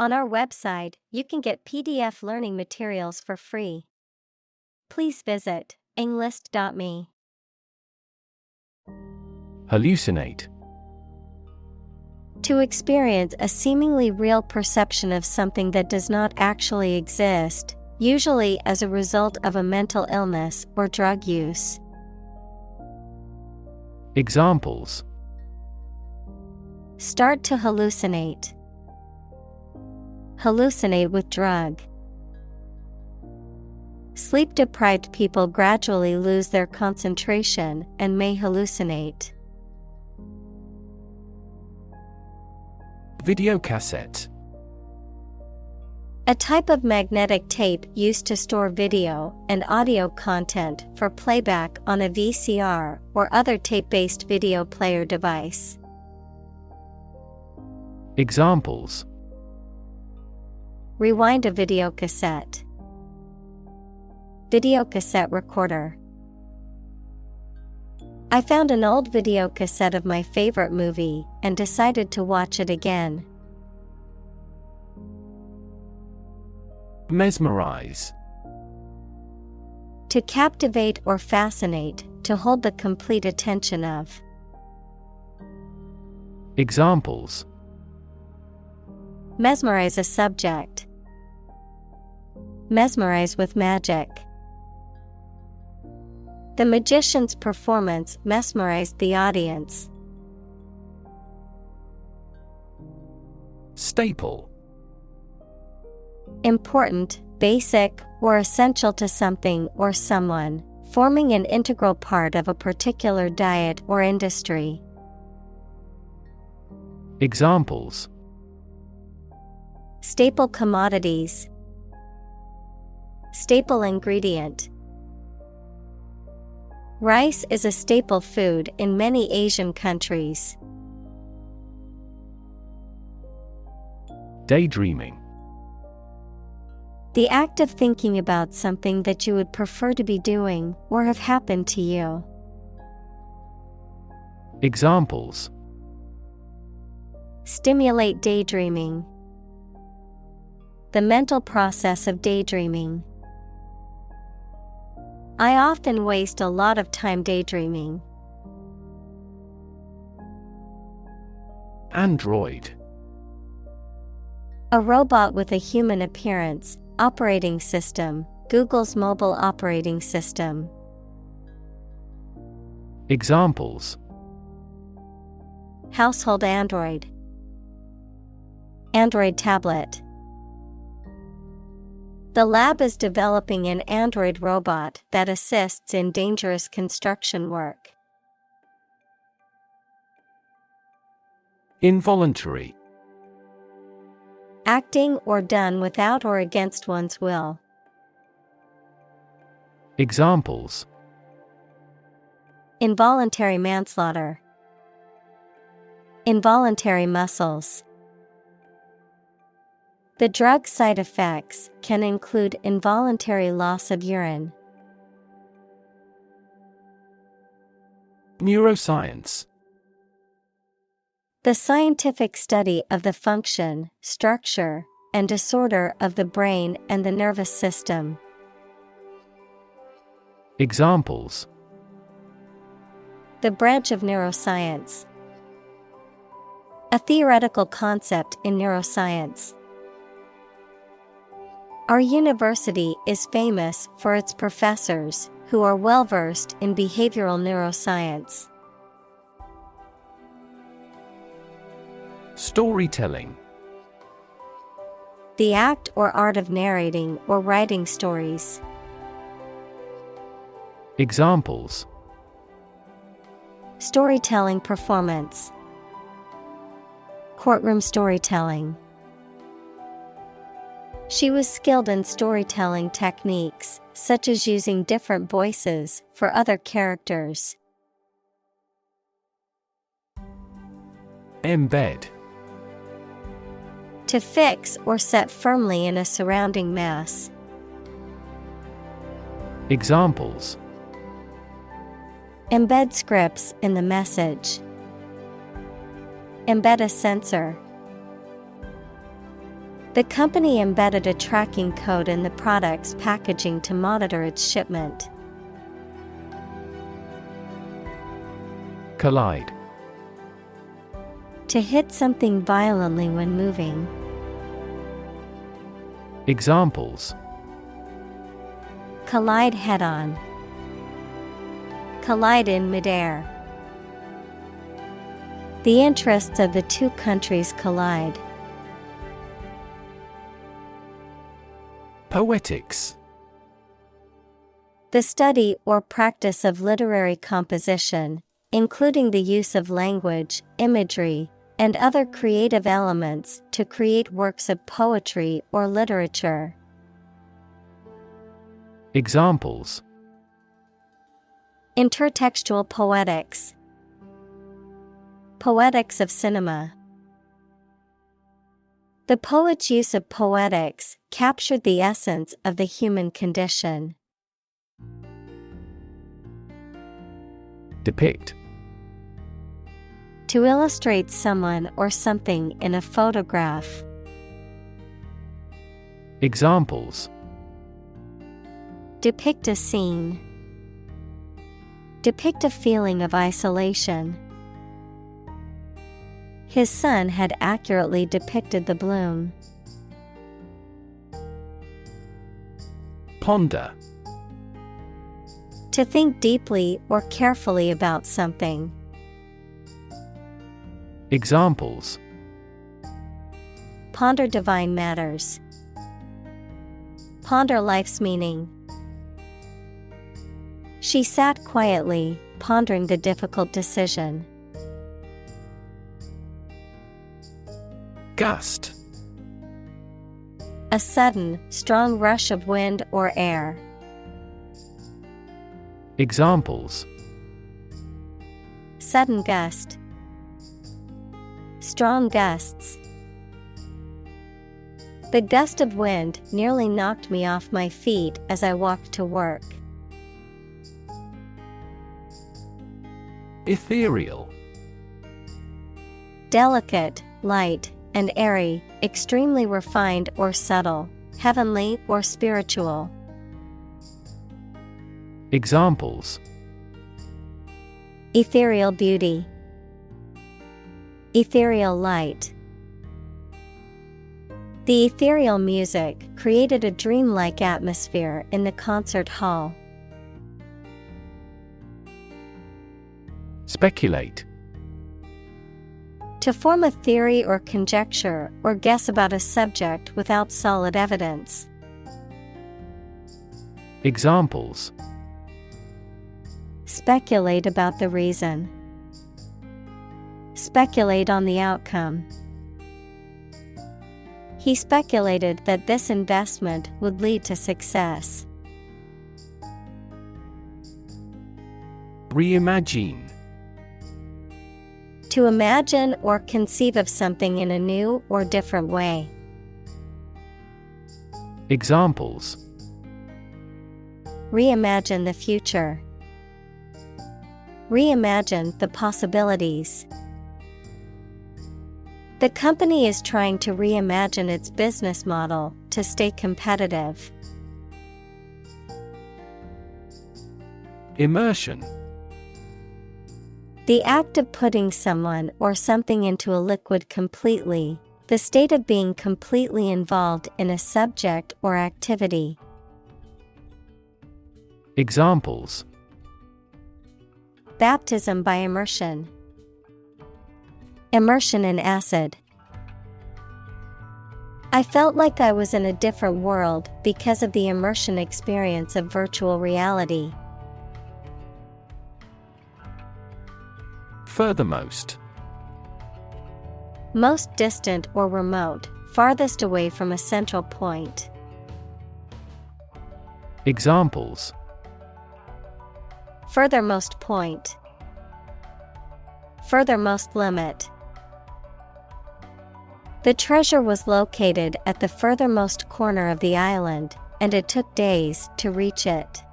On our website, you can get PDF learning materials for free. Please visit englist.me. Hallucinate. To experience a seemingly real perception of something that does not actually exist, usually as a result of a mental illness or drug use. Examples: Start to hallucinate. Hallucinate with drug. Sleep-deprived people gradually lose their concentration and may hallucinate. Videocassette. A type of magnetic tape used to store video and audio content for playback on a VCR or other tape-based video player device. Examples: Rewind a videocassette. Videocassette recorder. I found an old videocassette of my favorite movie and decided to watch it again. Mesmerize. To captivate or fascinate, to hold the complete attention of. Examples: Mesmerize a subject. Mesmerize with magic. The magician's performance mesmerized the audience. Staple. Important, basic, or essential to something or someone, forming an integral part of a particular diet or industry. Examples: Staple commodities. Staple ingredient. Rice is a staple food in many Asian countries. Daydreaming. The act of thinking about something that you would prefer to be doing or have happened to you. Examples: Stimulate daydreaming. The mental process of daydreaming. I often waste a lot of time daydreaming. Android. A robot with a human appearance. Operating system. Google's mobile operating system. Examples: Household Android. Android tablet. The lab is developing an android robot that assists in dangerous construction work. Involuntary. Acting or done without or against one's will. Examples: Involuntary manslaughter. Involuntary muscles. The drug side effects can include involuntary loss of urine. Neuroscience. The scientific study of the function, structure, and disorder of the brain and the nervous system. Examples: The branch of neuroscience. A theoretical concept in neuroscience. Our university is famous for its professors, who are well-versed in behavioral neuroscience. Storytelling. The act or art of narrating or writing stories. Examples: Storytelling performance. Courtroom storytelling. She was skilled in storytelling techniques, such as using different voices for other characters. Embed. To fix or set firmly in a surrounding mass. Examples: Embed scripts in the message. Embed a sensor. The company embedded a tracking code in the product's packaging to monitor its shipment. Collide. To hit something violently when moving. Examples: collide head-on, collide in midair. The interests of the two countries collide. Poetics. The study or practice of literary composition, including the use of language, imagery, and other creative elements to create works of poetry or literature. Examples: intertextual poetics, poetics of cinema. The poet's use of poetics captured the essence of the human condition. Depict. To illustrate someone or something in a photograph. Examples: depict a scene. Depict a feeling of isolation. His son had accurately depicted the bloom. Ponder. To think deeply or carefully about something. Examples: ponder divine matters. Ponder life's meaning. She sat quietly, pondering the difficult decision. Gust. A sudden, strong rush of wind or air. Examples: sudden gust. Strong gusts. The gust of wind nearly knocked me off my feet as I walked to work. Ethereal. Delicate, light, and airy, extremely refined or subtle, heavenly or spiritual. Examples: ethereal beauty. Ethereal light. The ethereal music created a dreamlike atmosphere in the concert hall. Speculate. To form a theory or conjecture or guess about a subject without solid evidence. Examples: speculate about the reason. Speculate on the outcome. He speculated that this investment would lead to success. Reimagine. To imagine or conceive of something in a new or different way. Examples: reimagine the future. Reimagine the possibilities. The company is trying to reimagine its business model to stay competitive. Immersion. The act of putting someone or something into a liquid completely, the state of being completely involved in a subject or activity. Examples: baptism by immersion. Immersion in acid. I felt like I was in a different world because of the immersion experience of virtual reality. Furthermost. Most distant or remote, farthest away from a central point. Examples: furthermost point. Furthermost limit. The treasure was located at the furthermost corner of the island, and it took days to reach it.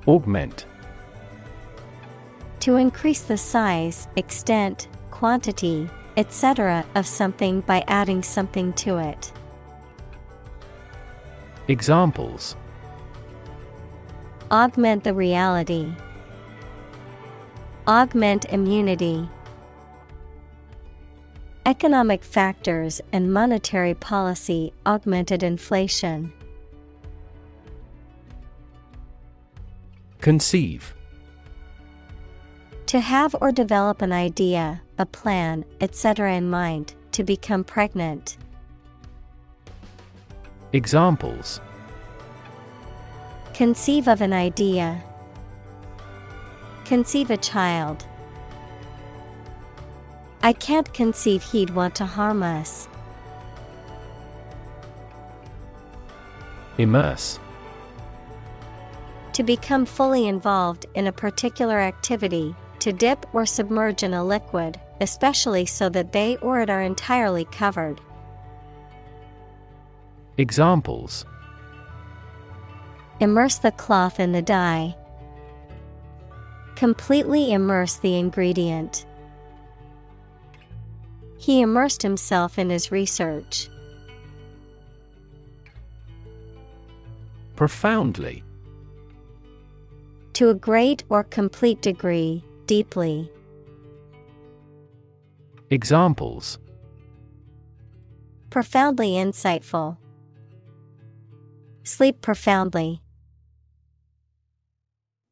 Augment. To increase the size, extent, quantity, etc. of something by adding something to it. Examples: Augment the reality. Augment immunity. Economic factors and monetary policy augmented inflation. Conceive. To have or develop an idea, a plan, etc. in mind, to become pregnant. Examples: Conceive of an idea. Conceive a child. I can't conceive he'd want to harm us. Immerse. To become fully involved in a particular activity, to dip or submerge in a liquid, especially so that they or it are entirely covered. Examples: Immerse the cloth in the dye. Completely immerse the ingredient. He immersed himself in his research. Profoundly. To a great or complete degree, deeply. Examples: Profoundly insightful. Sleep profoundly.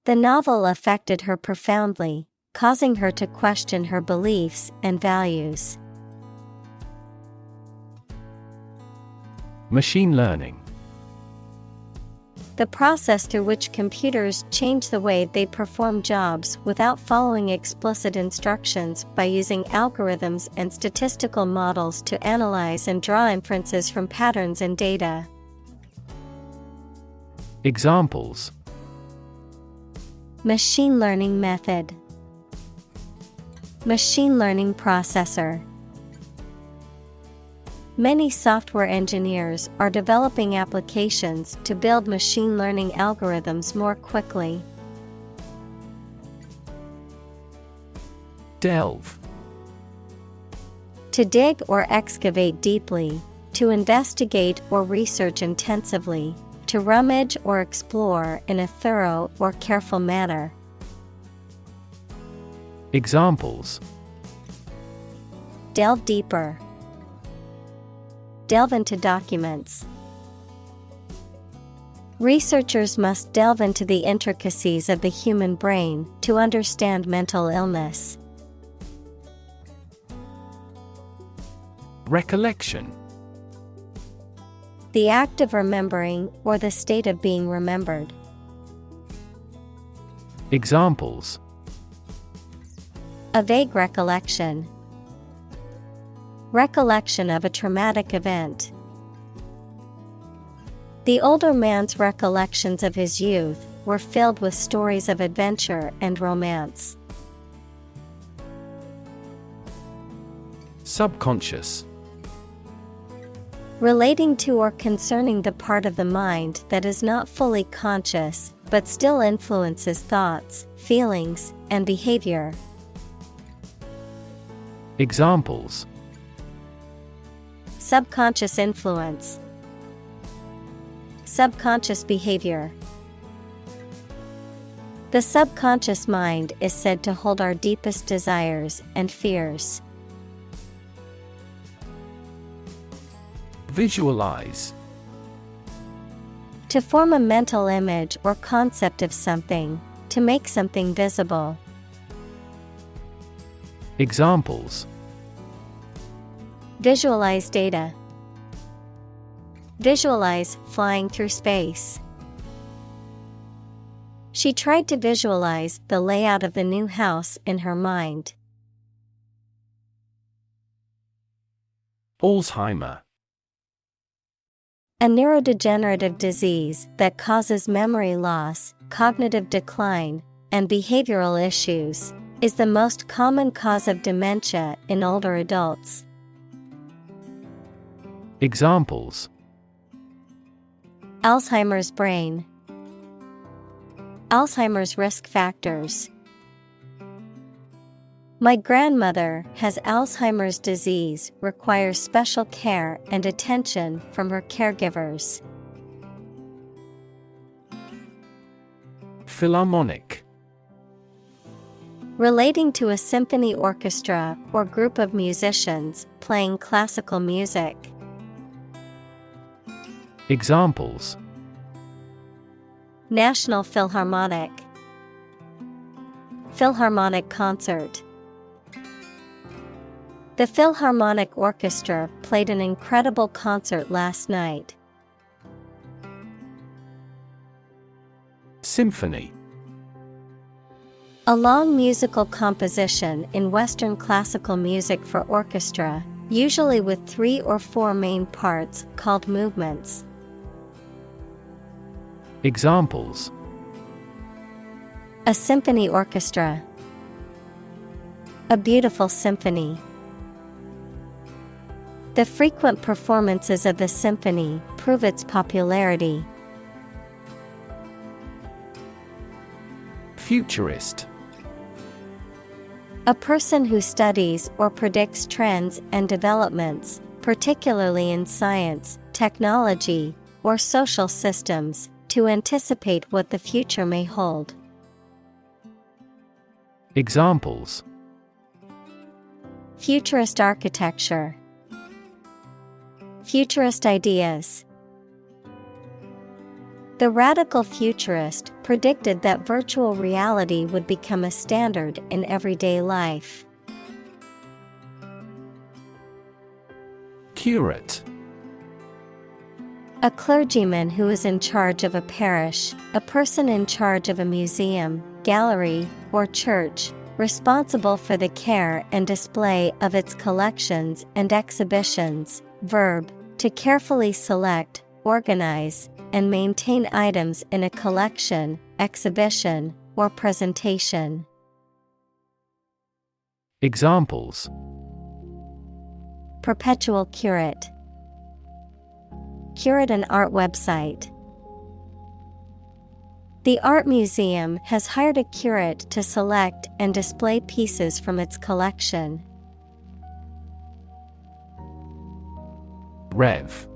The novel affected her profoundly, causing her to question her beliefs and values. Machine learning. The process through which computers change the way they perform jobs without following explicit instructions by using algorithms and statistical models to analyze and draw inferences from patterns in data. Examples: Machine learning method. Machine learning processor. Many software engineers are developing applications to build machine learning algorithms more quickly. Delve. To dig or excavate deeply, to investigate or research intensively, to rummage or explore in a thorough or careful manner. Examples: Delve deeper. Delve into documents. Researchers must delve into the intricacies of the human brain to understand mental illness. Recollection. The act of remembering or the state of being remembered. Examples: A vague recollection. Recollection of a traumatic event. The older man's recollections of his youth were filled with stories of adventure and romance. Subconscious. Relating to or concerning the part of the mind that is not fully conscious, but still influences thoughts, feelings, and behavior. Examples: Subconscious influence. Subconscious behavior. The subconscious mind is said to hold our deepest desires and fears. Visualize. To form a mental image or concept of something, to make something visible. Examples: Visualize data. Visualize flying through space. She tried to visualize the layout of the new house in her mind. Alzheimer. A neurodegenerative disease that causes memory loss, cognitive decline, and behavioral issues, is the most common cause of dementia in older adults. Examples: Alzheimer's brain. Alzheimer's risk factors. My grandmother has Alzheimer's disease, requires special care and attention from her caregivers. Philharmonic. Relating to a symphony orchestra or group of musicians playing classical music. Examples: National Philharmonic, Philharmonic concert. The Philharmonic Orchestra played an incredible concert last night. Symphony. A long musical composition in Western classical music for orchestra, usually with 3 or 4 main parts called movements. Examples: A symphony orchestra, a beautiful symphony. The frequent performances of the symphony prove its popularity. Futurist. A person who studies or predicts trends and developments, particularly in science, technology, or social systems, to anticipate what the future may hold. Examples: Futurist architecture, futurist ideas. The radical futurist predicted that virtual reality would become a standard in everyday life. Curate. A clergyman who is in charge of a parish, a person in charge of a museum, gallery, or church, responsible for the care and display of its collections and exhibitions. Verb: to carefully select, organize, and maintain items in a collection, exhibition, or presentation. Examples: Perpetual curate, curate an art website. The art museum has hired a curate to select and display pieces from its collection. Rev.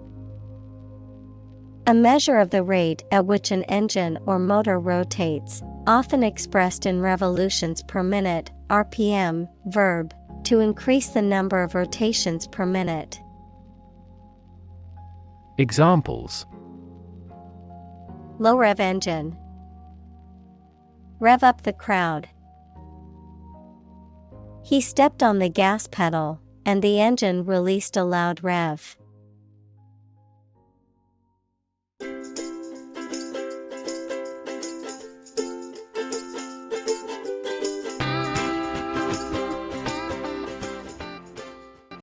A measure of the rate at which an engine or motor rotates, often expressed in revolutions per minute, RPM. Verb: to increase the number of rotations per minute. Examples: Low rev engine, rev up the crowd. He stepped on the gas pedal, and the engine released a loud rev.